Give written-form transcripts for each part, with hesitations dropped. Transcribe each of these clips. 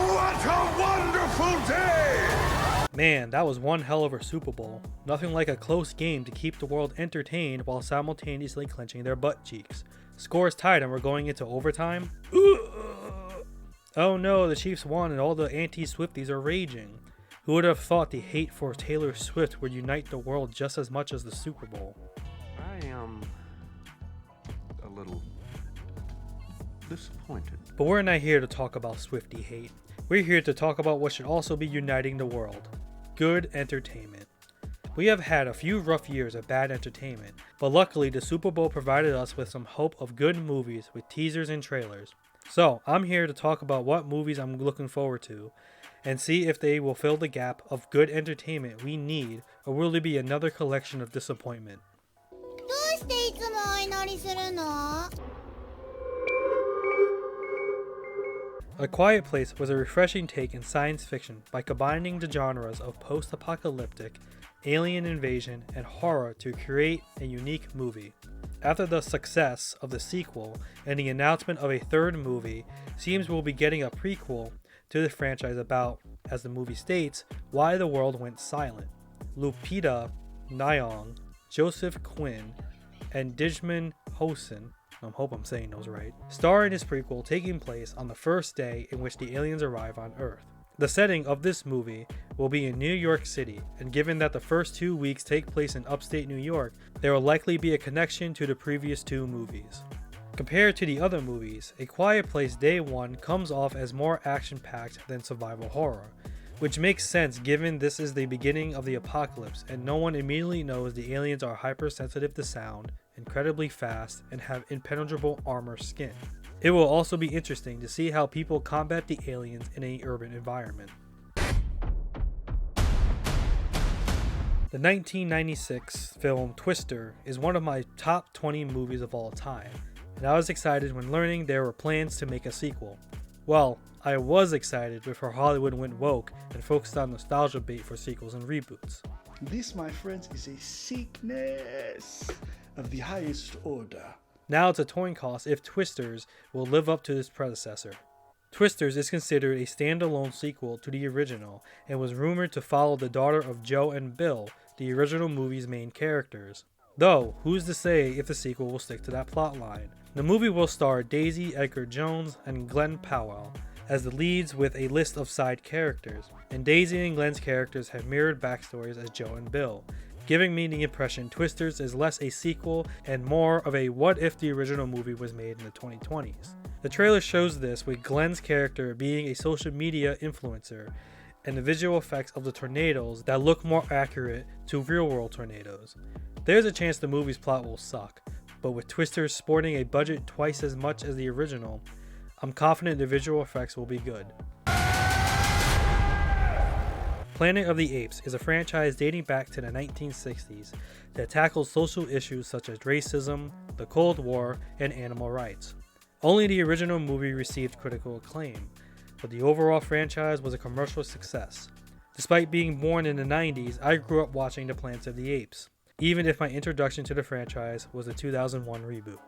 What a wonderful day! Man, that was one hell of a Super Bowl. Nothing like a close game to keep the world entertained while simultaneously clenching their butt cheeks. Scores tied and we're going into overtime? Oh no, the Chiefs won and all the anti-Swifties are raging. Who would have thought the hate for Taylor Swift would unite the world just as much as the Super Bowl? I am a little disappointed. But we're not here to talk about Swiftie hate. We're here to talk about what should also be uniting the world. Good entertainment. We have had a few rough years of bad entertainment, but luckily the Super Bowl provided us with some hope of good movies with teasers and trailers. So, I'm here to talk about what movies I'm looking forward to, and see if they will fill the gap of good entertainment we need, or will it be another collection of disappointment? A Quiet Place was a refreshing take in science fiction by combining the genres of post-apocalyptic, alien invasion, and horror to create a unique movie. After the success of the sequel and the announcement of a third movie, seems we'll be getting a prequel to the franchise about, as the movie states, why the world went silent. Lupita Nyong, Joseph Quinn, and Djimon Hounsou, I hope I'm saying those right, star in this prequel taking place on the first day in which the aliens arrive on Earth. The setting of this movie will be in New York City, and given that the first 2 weeks take place in upstate New York, there will likely be a connection to the previous two movies. Compared to the other movies, A Quiet Place Day 1 comes off as more action-packed than survival horror, which makes sense given this is the beginning of the apocalypse and no one immediately knows the aliens are hypersensitive to sound, incredibly fast, and have impenetrable armor skin. It will also be interesting to see how people combat the aliens in an urban environment. The 1996 film Twister is one of my top 20 movies of all time, and I was excited when learning there were plans to make a sequel. Well, I was excited before Hollywood went woke and focused on nostalgia bait for sequels and reboots. This, my friends, is a sickness of the highest order. Now it's a coin toss if Twisters will live up to its predecessor. Twisters is considered a standalone sequel to the original and was rumored to follow the daughter of Joe and Bill, the original movie's main characters. Though, who's to say if the sequel will stick to that plotline? The movie will star Daisy Edgar Jones and Glenn Powell as the leads with a list of side characters, and Daisy and Glenn's characters have mirrored backstories as Joe and Bill, giving me the impression Twisters is less a sequel and more of a what if the original movie was made in the 2020s. The trailer shows this with Glenn's character being a social media influencer and the visual effects of the tornadoes that look more accurate to real world tornadoes. There's a chance the movie's plot will suck, but with Twisters sporting a budget twice as much as the original, I'm confident the visual effects will be good. Planet of the Apes is a franchise dating back to the 1960s that tackles social issues such as racism, the Cold War, and animal rights. Only the original movie received critical acclaim, but the overall franchise was a commercial success. Despite being born in the 90s, I grew up watching the Planet of the Apes, even if my introduction to the franchise was the 2001 reboot.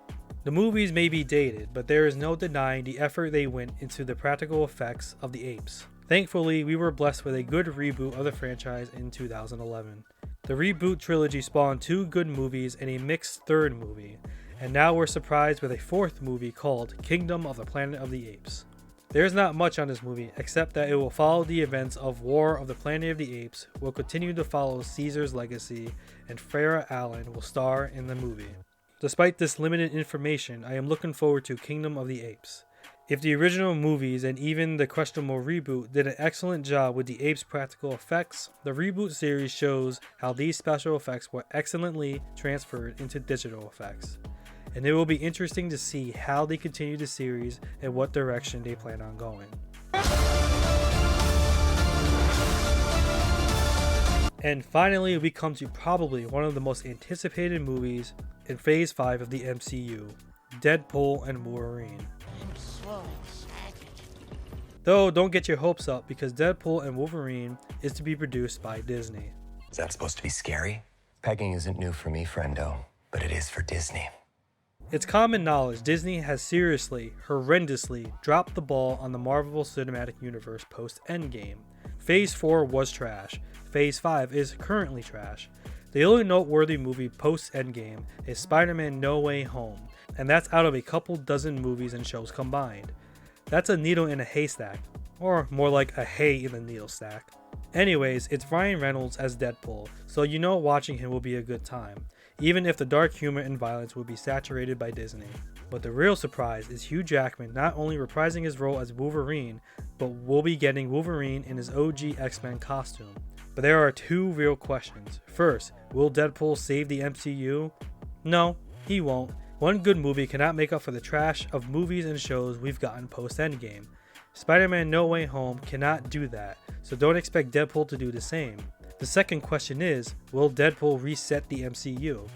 The movies may be dated, but there is no denying the effort they went into the practical effects of the apes. Thankfully, we were blessed with a good reboot of the franchise in 2011. The reboot trilogy spawned 2 good movies and a mixed third movie, and now we're surprised with a 4th movie called Kingdom of the Planet of the Apes. There's not much on this movie except that it will follow the events of War of the Planet of the Apes, will continue to follow Caesar's legacy, and Farrah Allen will star in the movie. Despite this limited information, I am looking forward to Kingdom of the Apes. If the original movies and even the questionable reboot did an excellent job with the apes' practical effects, the reboot series shows how these special effects were excellently transferred into digital effects. And it will be interesting to see how they continue the series and what direction they plan on going. And finally, we come to probably one of the most anticipated movies in Phase 5 of the MCU, Deadpool and Wolverine. Though, don't get your hopes up because Deadpool and Wolverine is to be produced by Disney. Is that supposed to be scary? Pegging isn't new for me, friendo, but it is for Disney. It's common knowledge Disney has seriously, horrendously dropped the ball on the Marvel Cinematic Universe post-Endgame. Phase 4 was trash. Phase 5 is currently trash. The only noteworthy movie post-Endgame is Spider-Man No Way Home, and that's out of a couple dozen movies and shows combined. That's a needle in a haystack, or more like a hay in the needle stack. Anyways, it's Ryan Reynolds as Deadpool, so you know watching him will be a good time, even if the dark humor and violence will be saturated by Disney. But the real surprise is Hugh Jackman not only reprising his role as Wolverine, but we'll be getting Wolverine in his OG X-Men costume. But there are two real questions. First, will Deadpool save the MCU? No, he won't. One good movie cannot make up for the trash of movies and shows we've gotten post-Endgame. Spider-Man No Way Home cannot do that, so don't expect Deadpool to do the same. The second question is, will Deadpool reset the MCU?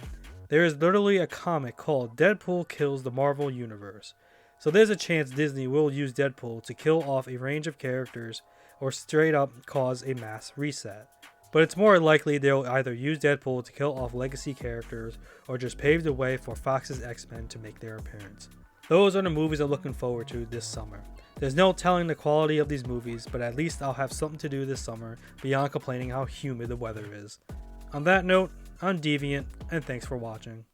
There is literally a comic called Deadpool Kills the Marvel Universe, so there's a chance Disney will use Deadpool to kill off a range of characters or straight up cause a mass reset. But it's more likely they'll either use Deadpool to kill off legacy characters or just pave the way for Fox's X-Men to make their appearance. Those are the movies I'm looking forward to this summer. There's no telling the quality of these movies, but at least I'll have something to do this summer beyond complaining how humid the weather is. On that note, I'm Deviant, and thanks for watching.